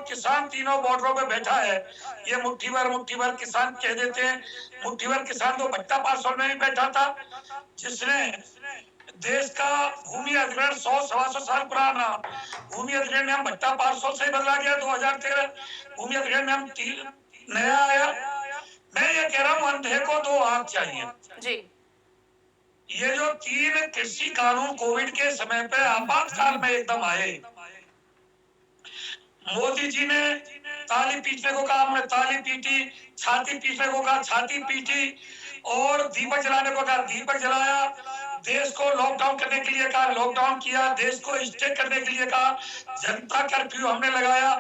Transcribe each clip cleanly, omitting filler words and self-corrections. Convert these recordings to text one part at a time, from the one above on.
किसान तीनों बॉर्डरों पे बैठा है। ये मुट्ठी भर किसान कह देते हैं। मुट्ठी भर किसान तो भट्टा पार्सल में भी बैठा था, जिसने देश का भूमि अधिग्रहण 100-125 साल पुराना भूमि अधिग्रहण नियम भट्टा पार्सल से बदला गया। 2013 भूमि अधिग्रहण नियम नया आया। मैं ये कह रहा हूँ, अंधे को दो आंख चाहिए जी। ये जो 3 कृषि कानून कोविड के समय पे आपातकाल में एकदम आए, मोदी जी ने ताली पीटने को कहा, हमने ताली पीटी, छाती पीटने को कहा, छाती पीटी, और दीपक जलाने को कहा, दीपक जलाया। देश को लॉकडाउन करने के लिए कहा, लॉकडाउन किया। देश को स्टे करने के लिए कहा, जनता कर्फ्यू हमने लगाया।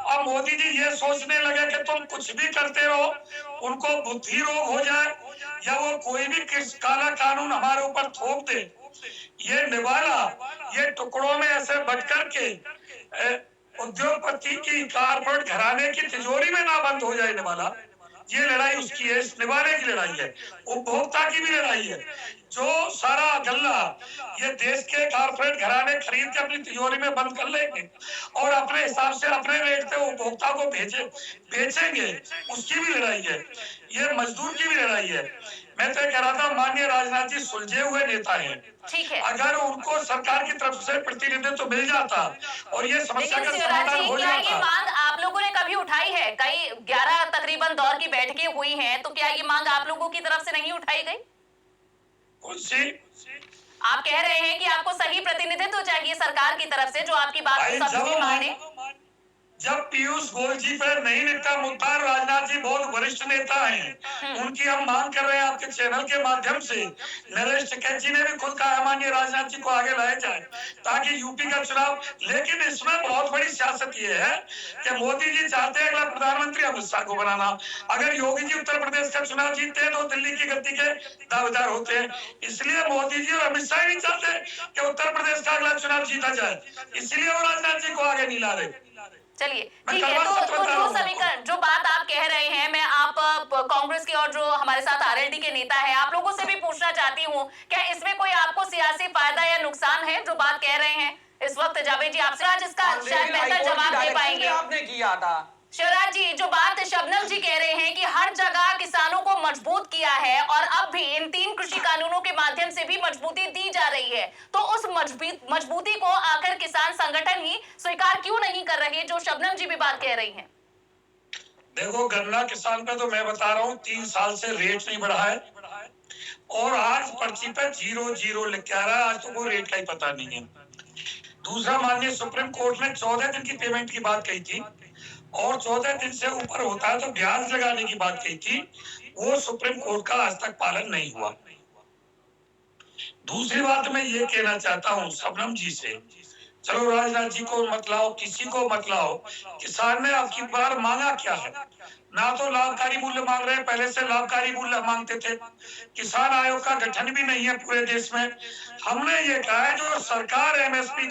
और मोदी जी ये सोचने लगे कि तुम कुछ भी करते रहो, उनको बुद्धि रोग हो जाए या वो कोई भी काला कानून हमारे ऊपर थोप दे। ये निवाला, ये टुकड़ों में ऐसे बट करके उद्योगपति की कारपोरेट घराने की तिजोरी में ना बंद हो जाए निवाला। ये लड़ाई उसकी है, इस निवाले की लड़ाई है, उपभोक्ता की भी लड़ाई है। जो सारा गल्ला ये देश के कारपोरेट घराने खरीद के अपनी तिजोरी में बंद कर लेंगे और अपने हिसाब से अपने रेट पे उपभोक्ता को बेचेंगे, उसकी भी लड़ाई है। ये मजदूर की भी लड़ाई है। मैं तो कह रहा था, माननीय राजनाथ जी सुलझे हुए नेता हैं, ठीक है। अगर उनको सरकार की तरफ से प्रतिनिधित्व तो मिल जाता और ये समस्या का शिवराज समाधान जी, हो क्या ये जाता। मांग आप लोगों ने कभी उठाई है? कई 11 तकरीबन दौर की बैठकें हुई हैं, तो क्या ये मांग आप लोगों की तरफ से नहीं उठाई गई? कौन सी? आप कह रहे हैं कि आपको सही प्रतिनिधित्व चाहिए सरकार की तरफ से, जो आपकी बात को समझे, माने। जब पीयूष गोयल जी पर नहीं निपटा मुद्दा, राजनाथ जी बहुत वरिष्ठ नेता हैं, उनकी हम मांग कर रहे हैं आपके चैनल के माध्यम से। नरेश टिकैत जी ने भी खुद कहा, माननीय राजनाथ जी को आगे लाया जाए ताकि यूपी का चुनाव। लेकिन इसमें बहुत बड़ी सियासत ये है कि मोदी जी चाहते हैं अगला प्रधानमंत्री अमित शाह को बनाना। अगर योगी जी उत्तर प्रदेश का चुनाव जीतते हैं तो दिल्ली की गद्दी के दावेदार होते हैं। इसलिए मोदी जी और अमित शाह नहीं चाहते कि उत्तर प्रदेश का अगला चुनाव जीता जाए, इसलिए वो राजनाथ जी को आगे नहीं ला रहे। चलिए, ठीक है। तो जो समीकरण, जो बात आप कह रहे हैं, मैं आप कांग्रेस के और जो हमारे साथ आरएलडी के नेता हैं, आप लोगों से भी पूछना चाहती हूँ, क्या इसमें कोई आपको सियासी फायदा या नुकसान है जो बात कह रहे हैं इस वक्त? जावेद जी, आपसे आज इसका शायद बेहतर जवाब दे पाएंगे। आपने किया था शिवराज जी, जो बात शबनम जी कह रहे हैं कि हर जगह किसानों को मजबूत किया है और अब भी इन 3 कृषि कानूनों के माध्यम से भी मजबूती दी जा रही है, तो उस मजबूती को आखिर किसान संगठन ही स्वीकार क्यों नहीं कर रहे, जो शबनम जी भी बात कह रही हैं? देखो, गन्ना किसान का तो मैं बता रहा हूँ 3 साल से रेट नहीं बढ़ा है और आज पर्ची पे 0-0 लिख के आ रहा है। आज तो कोई रेट का ही पता नहीं है। दूसरा, माननीय सुप्रीम कोर्ट ने 14 दिन की पेमेंट की बात कही थी और 14 दिन से ऊपर होता है तो ब्याज लगाने की बात कही थी। वो सुप्रीम कोर्ट का आज तक पालन नहीं हुआ। दूसरी बात मैं ये कहना चाहता हूँ शबनम जी से, चलो राजनाथ जी को मत लाओ, किसी को मत लाओ, किसान ने आपकी बार मांगा क्या है? ना तो लाभकारी मूल्य मांग रहे हैं, पहले से लाभकारी मूल्य मांगते थे। किसान आयोग का गठन भी नहीं है पूरे देश में। हमने ये कहा है जो सरकार एमएसपी